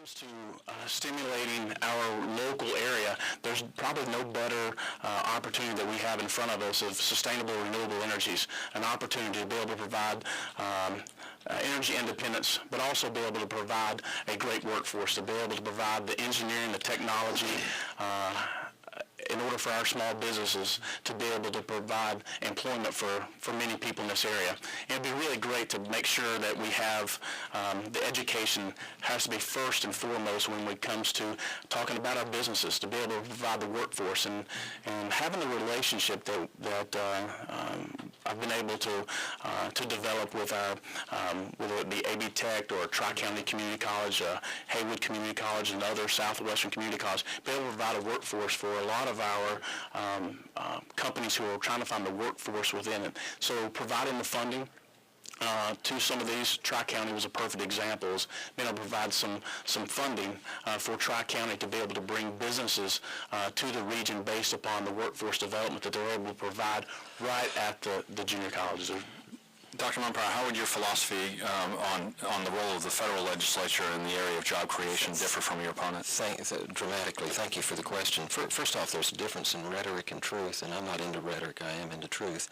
comes to stimulating our local area, there's probably no better opportunity that we have in front of us of sustainable renewable energies, an opportunity to be able to provide energy independence, but also be able to provide a great workforce, to be able to provide the engineering, the technology, in order for our small businesses to be able to provide employment for many people in this area. It'd be really great to make sure that we have the education has to be first and foremost when it comes to talking about our businesses, to be able to provide the workforce and having the relationship that I've been able to develop with our whether it be AB Tech or Tri-County Community College, Haywood Community College, and other Southwestern Community College, be able to provide a workforce for a lot of our companies who are trying to find the workforce within it. So providing the funding to some of these, Tri-County was a perfect example, is being able to provide some funding for Tri-County to be able to bring businesses to the region based upon the workforce development that they're able to provide right at the junior colleges. Dr. Mumpower, how would your philosophy on the role of the federal legislature in the area of job creation differ from your opponent? Dramatically. Thank you for the question. First off, there's a difference in rhetoric and truth, and I'm not into rhetoric. I am into truth.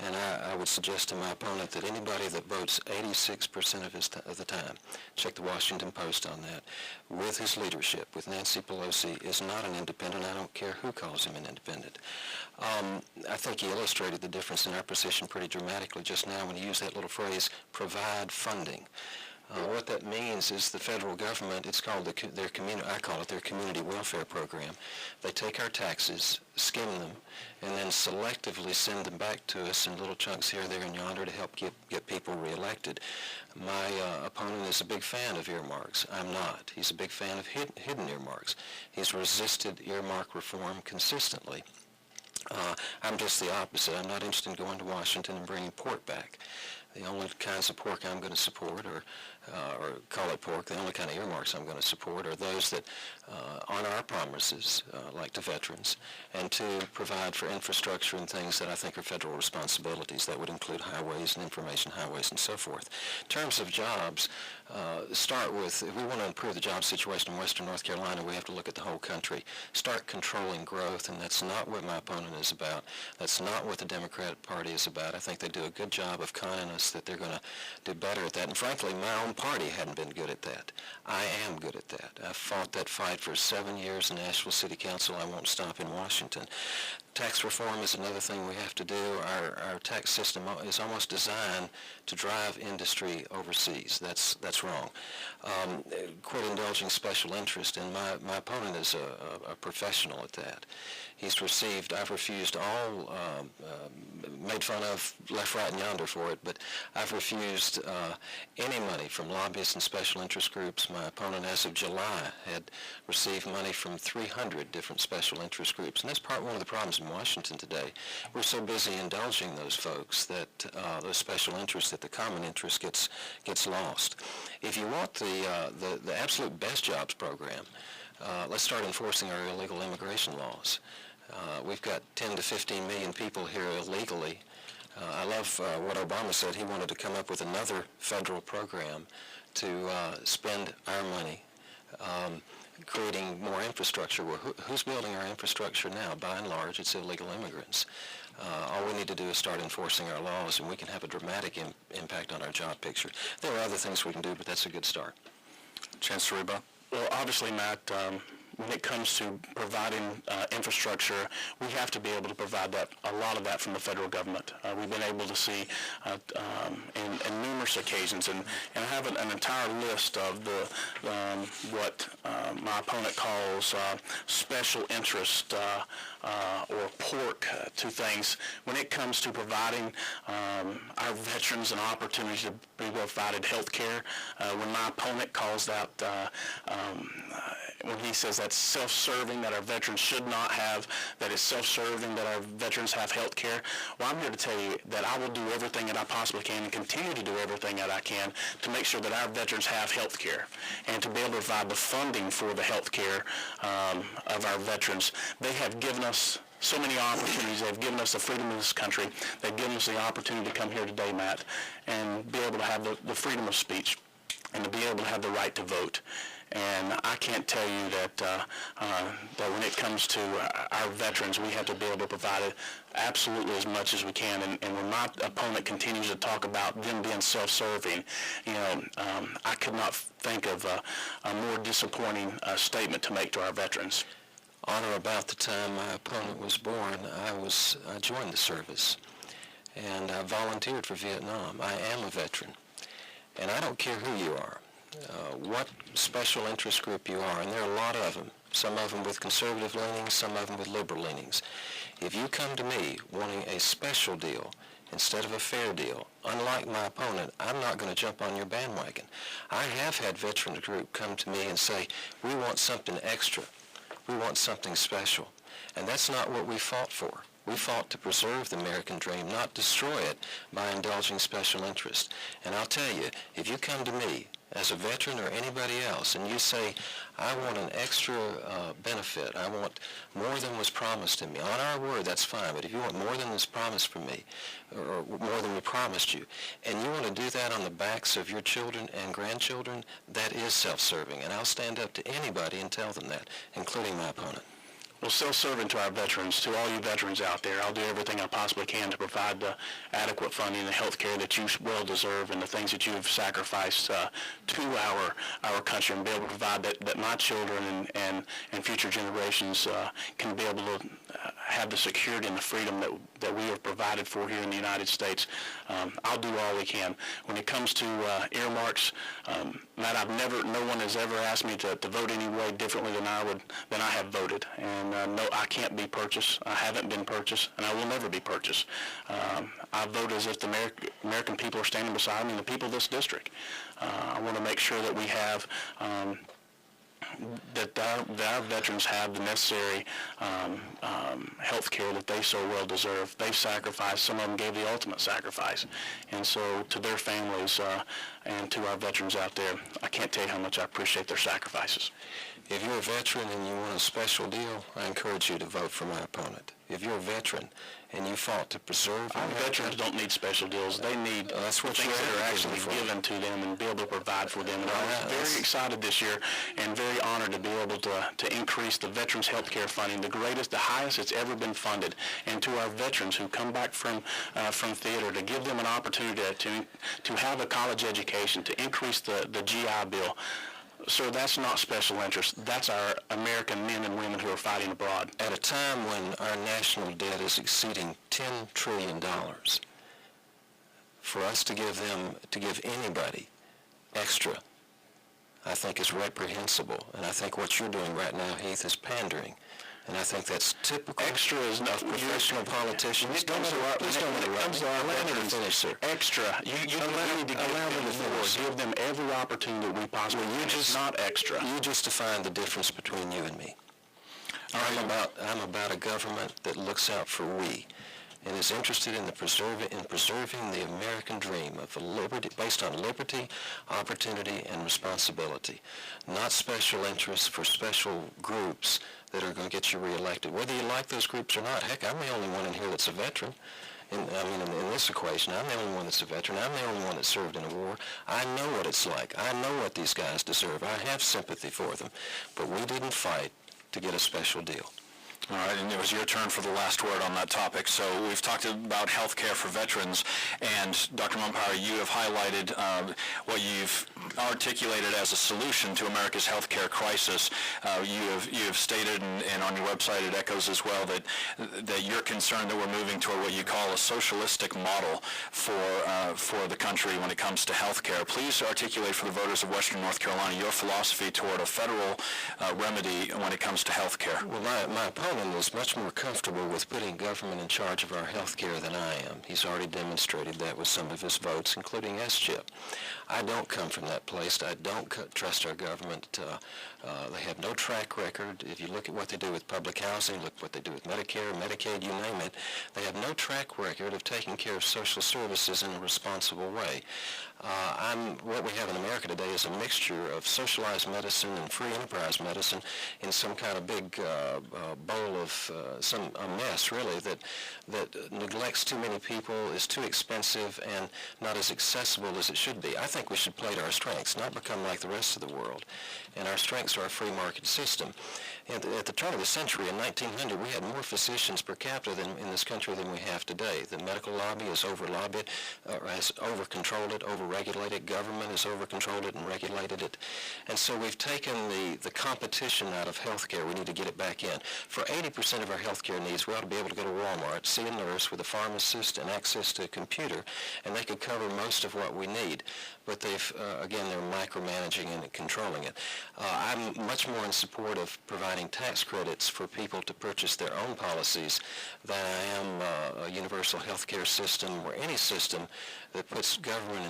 And I would suggest to my opponent that anybody that votes 86% of the time, check the Washington Post on that, with his leadership, with Nancy Pelosi, is not an independent. I don't care who calls him an independent. I think he illustrated the difference in our position pretty dramatically just now when he used that little phrase, provide funding. What that means is the federal government, it's called their community, I call it their community welfare program. They take our taxes, skim them, and then selectively send them back to us in little chunks here, there, and yonder to help get people reelected. My opponent is a big fan of earmarks. I'm not. He's a big fan of hidden earmarks. He's resisted earmark reform consistently. I'm just the opposite. I'm not interested in going to Washington and bringing pork back. The only kinds of pork I'm going to support, or call it pork, the only kind of earmarks I'm going to support are those that honor our promises, like to veterans, and to provide for infrastructure and things that I think are federal responsibilities. That would include highways and information highways and so forth. In terms of jobs, start with, if we want to improve the job situation in Western North Carolina, we have to look at the whole country. Start controlling growth, and that's not what my opponent is about. That's not what the Democratic Party is about. I think they do a good job of conning us that they're going to do better at that. And frankly, my own party hadn't been good at that. I am good at that. I've fought that fight for 7 years in Nashville City Council. I won't stop in Washington. Tax reform is another thing we have to do. Our tax system is almost designed to drive industry overseas. That's wrong. Quit indulging special interest, and my opponent is a professional at that. I've refused all, made fun of left, right, and yonder for it, but I've refused any money from lobbyists and special interest groups. My opponent, as of July, had received money from 300 different special interest groups, and that's one of the problems in Washington today. We're so busy indulging those folks, that those special interests, that the common interest gets lost. If you want the absolute best jobs program, let's start enforcing our illegal immigration laws. We've got 10 to 15 million people here illegally. I love what Obama said. He wanted to come up with another federal program to spend our money creating more infrastructure. Well, who's building our infrastructure now? By and large, it's illegal immigrants. All we need to do is start enforcing our laws, and we can have a dramatic impact on our job picture. There are other things we can do, but that's a good start. Chancellor Reba? Well, obviously, Matt, when it comes to providing infrastructure, we have to be able to provide a lot of that from the federal government. We've been able to see in numerous occasions, and I have an entire list of what my opponent calls special interest or pork to things when it comes to providing our veterans an opportunity to be provided health care. When my opponent calls that, when he says that's self-serving, that our veterans should not have, that it's self-serving that our veterans have health care, well, I'm here to tell you that I will do everything that I possibly can and continue to do everything that I can to make sure that our veterans have health care and to be able to provide the funding for the health care of our veterans. They have given us so many opportunities. They've given us the freedom of this country. They've given us the opportunity to come here today, Matt, and be able to have the freedom of speech and to be able to have the right to vote. And I can't tell you that when it comes to our veterans, we have to be able to provide it absolutely as much as we can. And when my opponent continues to talk about them being self-serving, I could not think of a more disappointing statement to make to our veterans. On or about the time my opponent was born, I joined the service, and I volunteered for Vietnam. I am a veteran, and I don't care who you are, what special interest group you are, and there are a lot of them, some of them with conservative leanings, some of them with liberal leanings. If you come to me wanting a special deal instead of a fair deal, unlike my opponent, I'm not going to jump on your bandwagon. I have had veteran group come to me and say, we want something extra. We want something special. And that's not what we fought for. We fought to preserve the American dream, not destroy it by indulging special interest. And I'll tell you, if you come to me as a veteran or anybody else and you say, I want an extra benefit, I want more than was promised to me, on our word, that's fine, but if you want more than was promised for me, or more than we promised you, and you want to do that on the backs of your children and grandchildren, that is self-serving. And I'll stand up to anybody and tell them that, including my opponent. Well, self-serving to our veterans, to all you veterans out there, I'll do everything I possibly can to provide the adequate funding and the health care that you well deserve and the things that you have sacrificed to our country, and be able to provide that my children and future generations can be able to have the security and the freedom that we have provided for here in the United States. I'll do all we can. When it comes to earmarks, Matt, no one has ever asked me to vote any way differently than I have voted. And no, I can't be purchased. I haven't been purchased, and I will never be purchased. I vote as if the American people are standing beside me and the people of this district. I want to make sure that we have that our veterans have the necessary health care that they so well deserve. They've sacrificed. Some of them gave the ultimate sacrifice. And so to their families and to our veterans out there, I can't tell you how much I appreciate their sacrifices. If you're a veteran and you want a special deal, I encourage you to vote for my opponent. If you're a veteran and you fought to preserve... Our veterans don't need special deals. They need that's what things that are actually given to them and be able to provide for them. And I was very excited this year and very honored to be able to increase the veterans health care funding, the highest it's ever been funded. And to our veterans who come back from theater, to give them an opportunity to have a college education, to increase the GI Bill. Sir, that's not special interest. That's our American men and women who are fighting abroad. At a time when our national debt is exceeding $10 trillion, for us to give anybody extra, I think is reprehensible. And I think what you're doing right now, Heath, is pandering. And I think that's typical. Extra is not professional politicians. Allow me to finish, sir. Extra. You need to give them every opportunity that we possibly. It's not extra. You just defined the difference between you and me. I'm about a government that looks out for we, and is interested in preserving the American dream of a liberty based on liberty, opportunity, and responsibility, not special interests for special groups that are going to get you reelected, whether you like those groups or not. Heck, I'm the only one in here that's a veteran. In this equation, I'm the only one that's a veteran. I'm the only one that served in a war. I know what it's like. I know what these guys deserve. I have sympathy for them. But we didn't fight to get a special deal. All right, and it was your turn for the last word on that topic. So we've talked about health care for veterans, and Dr. Mumpower, you have highlighted what you've articulated as a solution to America's health care crisis. You have stated, and on your website it echoes as well, that you're concerned that we're moving toward what you call a socialistic model for the country when it comes to health care. Please articulate for the voters of Western North Carolina your philosophy toward a federal remedy when it comes to health care. Well, my opponent is much more comfortable with putting government in charge of our health care than I am. He's already demonstrated that with some of his votes, including SCHIP. I don't come from that place. I don't trust our government. They have no track record. If you look at what they do with public housing, look what they do with Medicare, Medicaid, you name it, they have no track record of taking care of social services in a responsible way. What we have in America today is a mixture of socialized medicine and free enterprise medicine in some kind of big bowl of a mess, really, that neglects too many people, is too expensive, and not as accessible as it should be. I think we should play to our strengths, not become like the rest of the world. And our strengths are a free market system. At the turn of the century, in 1900, we had more physicians per capita in this country than we have today. The medical lobby has over-lobbied, has over-controlled it, over-regulated. Government has over-controlled it and regulated it. And so we've taken the competition out of healthcare. We need to get it back in. For 80% of our healthcare needs, we ought to be able to go to Walmart, see a nurse with a pharmacist and access to a computer, and they could cover most of what we need. But again, they're micromanaging and controlling it. I'm much more in support of providing tax credits for people to purchase their own policies than I am a universal health care system or any system that puts government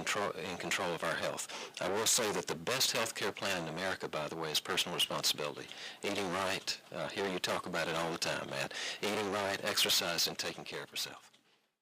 in control of our health. I will say that the best health care plan in America, by the way, is personal responsibility. Eating right, hear you talk about it all the time, Matt. Eating right, exercise, and taking care of yourself.